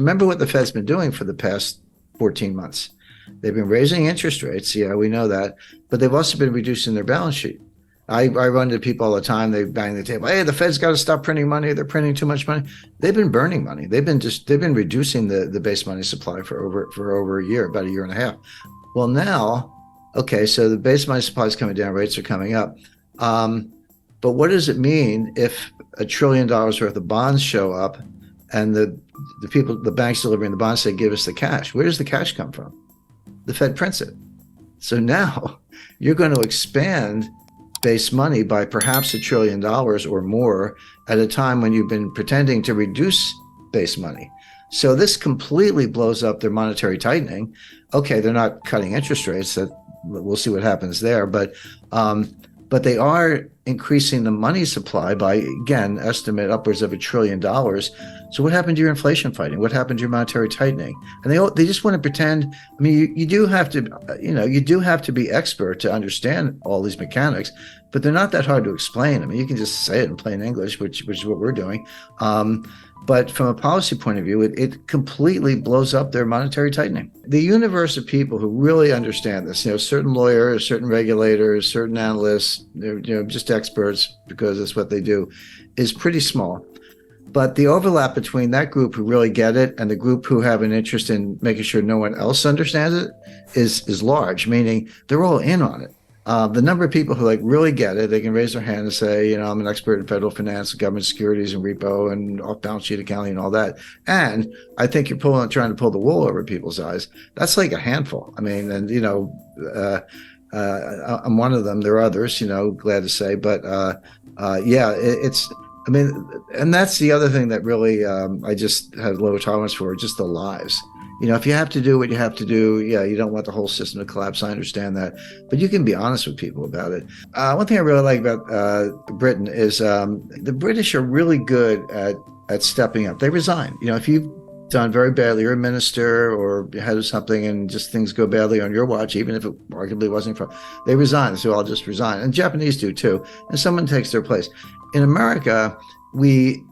Remember what the Fed's been doing for the past 14 months. They've been raising interest rates. Yeah, we know that. But they've also been reducing their balance sheet. I run into people all the time. They bang the table. Hey, the Fed's got to stop printing money. They're printing too much money. They've been burning money. They've been reducing the base money supply for over a year, about a year and a half. Well, now, okay, so the base money supply is coming down. Rates are coming up. But what does it mean if $1 trillion worth of bonds show up and the banks delivering the bonds say, give us the cash? Where does the cash come from? The Fed prints it. So now you're going to expand base money by perhaps $1 trillion or more at a time when you've been pretending to reduce base money. So this completely blows up their monetary tightening. Okay, they're not cutting interest rates. That we'll see what happens there, but they are increasing the money supply by, again, estimate upwards of $1 trillion. So what happened to your inflation fighting? What happened to your monetary tightening? And they just want to pretend. I mean, you do have to be expert to understand all these mechanics, but they're not that hard to explain. I mean, you can just say it in plain English, which is what we're doing. But from a policy point of view, it completely blows up their monetary tightening. The universe of people who really understand this, certain lawyers, certain regulators, certain analysts, just experts, because that's what they do, is pretty small. But the overlap between that group who really get it and the group who have an interest in making sure no one else understands it is large, meaning they're all in on it. The number of people who really get it, they can raise their hand and say, I'm an expert in federal finance, government securities and repo and off-balance sheet accounting and all that. And I think you're trying to pull the wool over people's eyes. That's like a handful. I mean, and I'm one of them. There are others, glad to say, but and that's the other thing that really I just have low tolerance for, just the lies. If you have to do what you have to do, you don't want the whole system to collapse. I understand that. But you can be honest with people about it. One thing I really like about Britain is the British are really good at stepping up. They resign. If you've done very badly, you're a minister or head of something and just things go badly on your watch, even if it arguably wasn't from, they resign. So I'll just resign. And Japanese do too. And someone takes their place. In America, we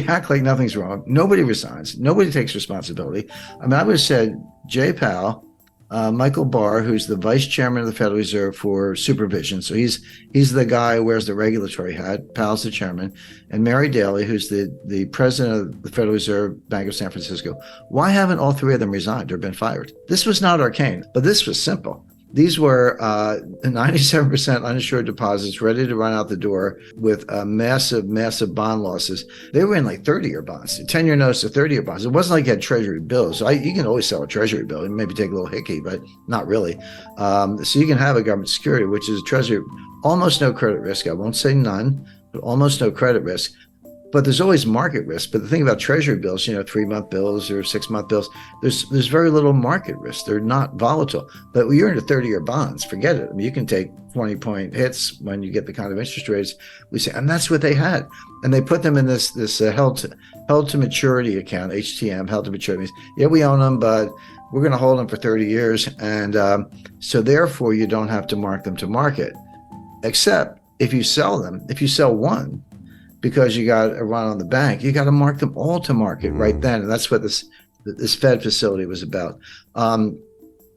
act like nothing's wrong. Nobody resigns. Nobody takes responsibility. I mean, I would have said Jay Powell, Michael Barr, who's the vice chairman of the Federal Reserve for supervision. So he's the guy who wears the regulatory hat. Powell's the chairman. And Mary Daly, who's the president of the Federal Reserve Bank of San Francisco. Why haven't all three of them resigned or been fired? This was not arcane, but this was simple. These were 97% uninsured deposits ready to run out the door with massive bond losses. They were in 30-year bonds, 10-year notes to 30-year bonds. It wasn't like you had treasury bills. So you can always sell a treasury bill and maybe take a little hickey, but not really. So you can have a government security, which is a treasury, almost no credit risk. I won't say none, but almost no credit risk. But there's always market risk. But the thing about treasury bills, 3-month bills or 6-month bills, there's very little market risk. They're not volatile. But when you're into 30-year bonds, forget it. I mean, you can take 20-point hits when you get the kind of interest rates we say, and that's what they had. And they put them in this held to maturity account, HTM, held to maturity. Yeah, we own them, but we're going to hold them for 30 years. And so therefore, you don't have to mark them to market, except if you sell them. If you sell one, because you got a run on the bank, you got to mark them all to market right then. And that's what this Fed facility was about. The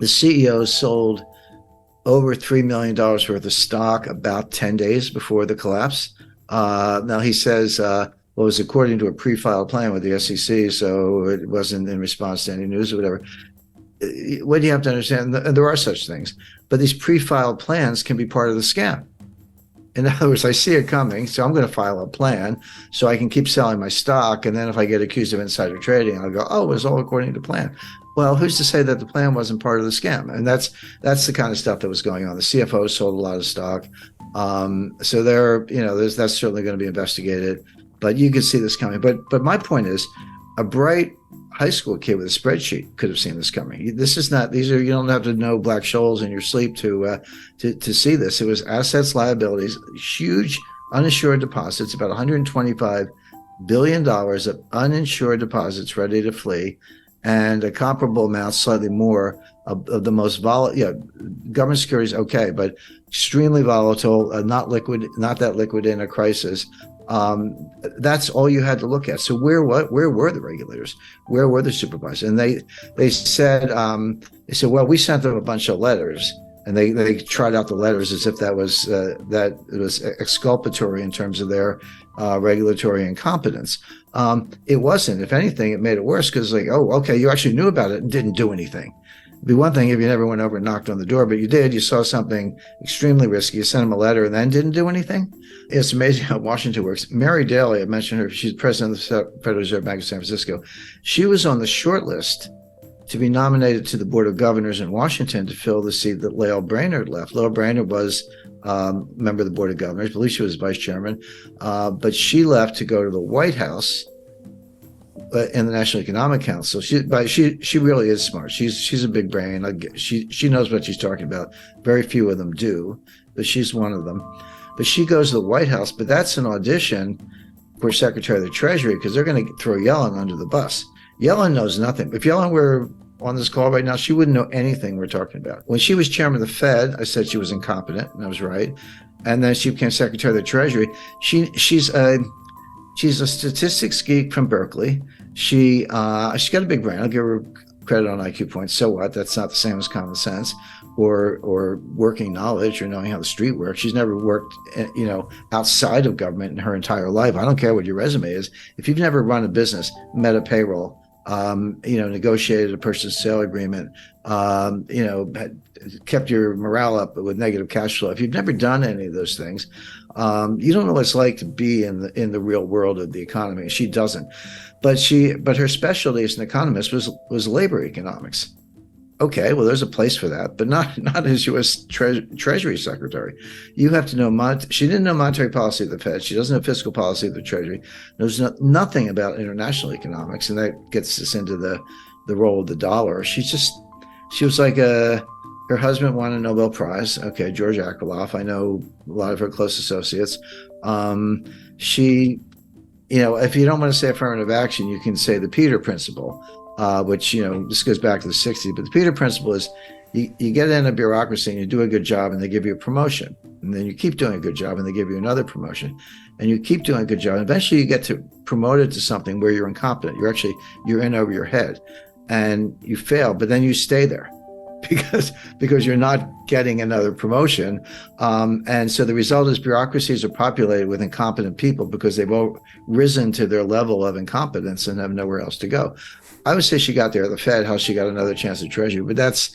CEO sold over $3 million worth of stock about 10 days before the collapse. Now he says, it was according to a pre-filed plan with the SEC, so it wasn't in response to any news or whatever. What do you have to understand? And there are such things, but these pre-filed plans can be part of the scam. In other words, I see it coming, so I'm going to file a plan so I can keep selling my stock. And then if I get accused of insider trading, I'll go, oh, it was all according to plan. Well, who's to say that the plan wasn't part of the scam? And that's the kind of stuff that was going on. The CFO sold a lot of stock. So that's certainly going to be investigated. But you can see this coming. But my point is, a bright high school kid with a spreadsheet could have seen this coming. You don't have to know Black Scholes in your sleep to see this. It was assets, liabilities, huge uninsured deposits, about $125 billion of uninsured deposits ready to flee, and a comparable amount, slightly more, of the most volatile. Government securities, okay, but extremely volatile, not that liquid in a crisis. That's all you had to look at. So where were the regulators? Where were the supervisors? And they said, well, we sent them a bunch of letters, and they tried out the letters as if that was exculpatory in terms of their regulatory incompetence. It wasn't. If anything, it made it worse, because like, oh, okay, you actually knew about it and didn't do anything. It'd be one thing if you never went over and knocked on the door, but you did. You saw something extremely risky. You sent them a letter and then didn't do anything. It's amazing how Washington works. Mary Daly, I mentioned her. She's president of the Federal Reserve Bank of San Francisco. She was on the short list to be nominated to the Board of Governors in Washington to fill the seat that Lael Brainerd left. Lael Brainerd was member of the Board of Governors. I believe she was vice chairman, but she left to go to the White House in the National Economic Council. She really is smart. She's a big brain. She knows what she's talking about. Very few of them do, but she's one of them. But she goes to the White House, but that's an audition for Secretary of the Treasury, because they're going to throw Yellen under the bus. Yellen knows nothing. If Yellen were on this call right now, she wouldn't know anything we're talking about. When she was chairman of the Fed, I said she was incompetent, and I was right. And then she became Secretary of the Treasury. She's a statistics geek from Berkeley. She's got a big brain. I'll give her credit on IQ points. So what? That's not the same as common sense or working knowledge or knowing how the street works. She's never worked, outside of government in her entire life. I don't care what your resume is. If you've never run a business, met a payroll, negotiated a purchase sale agreement, kept your morale up with negative cash flow. If you've never done any of those things, you don't know what it's like to be in the real world of the economy. She doesn't, but her specialty as an economist was labor economics. Okay, well, there's a place for that, but not as U.S. Treasury Secretary. You have to know she didn't know monetary policy of the Fed. She doesn't know fiscal policy of the Treasury. Knows nothing about international economics, and that gets us into the role of the dollar. She was like her husband won a Nobel Prize. Okay, George Akerlof. I know a lot of her close associates. If you don't want to say affirmative action, you can say the Peter Principle. Which, this goes back to the 60s, but the Peter Principle is you get in a bureaucracy and you do a good job and they give you a promotion. And then you keep doing a good job and they give you another promotion. And you keep doing a good job. And eventually you get promoted to something where you're incompetent. You're in over your head and you fail, but then you stay there because you're not getting another promotion. And so the result is bureaucracies are populated with incompetent people because they've all risen to their level of incompetence and have nowhere else to go. I would say she got there at the Fed, how she got another chance at Treasury, but that's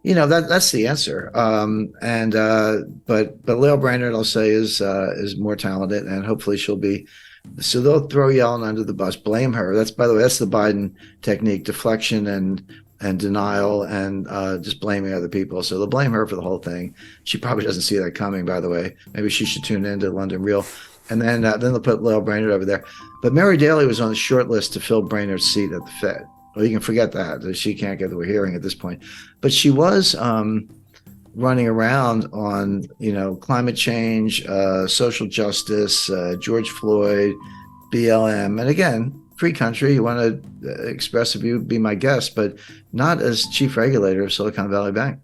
the answer. But Lael Brainerd, I'll say, is more talented, and hopefully she'll be. So they'll throw Yellen under the bus, blame her. By the way, that's the Biden technique: deflection and denial and just blaming other people. So they'll blame her for the whole thing. She probably doesn't see that coming, by the way. Maybe she should tune into London Real. And then they'll put Lael Brainerd over there. But Mary Daly was on the short list to fill Brainerd's seat at the Fed. Well, you can forget that. She can't get to a hearing at this point. But she was running around on, climate change, social justice, George Floyd, BLM. And again, free country. You want to express a view, be my guest, but not as chief regulator of Silicon Valley Bank.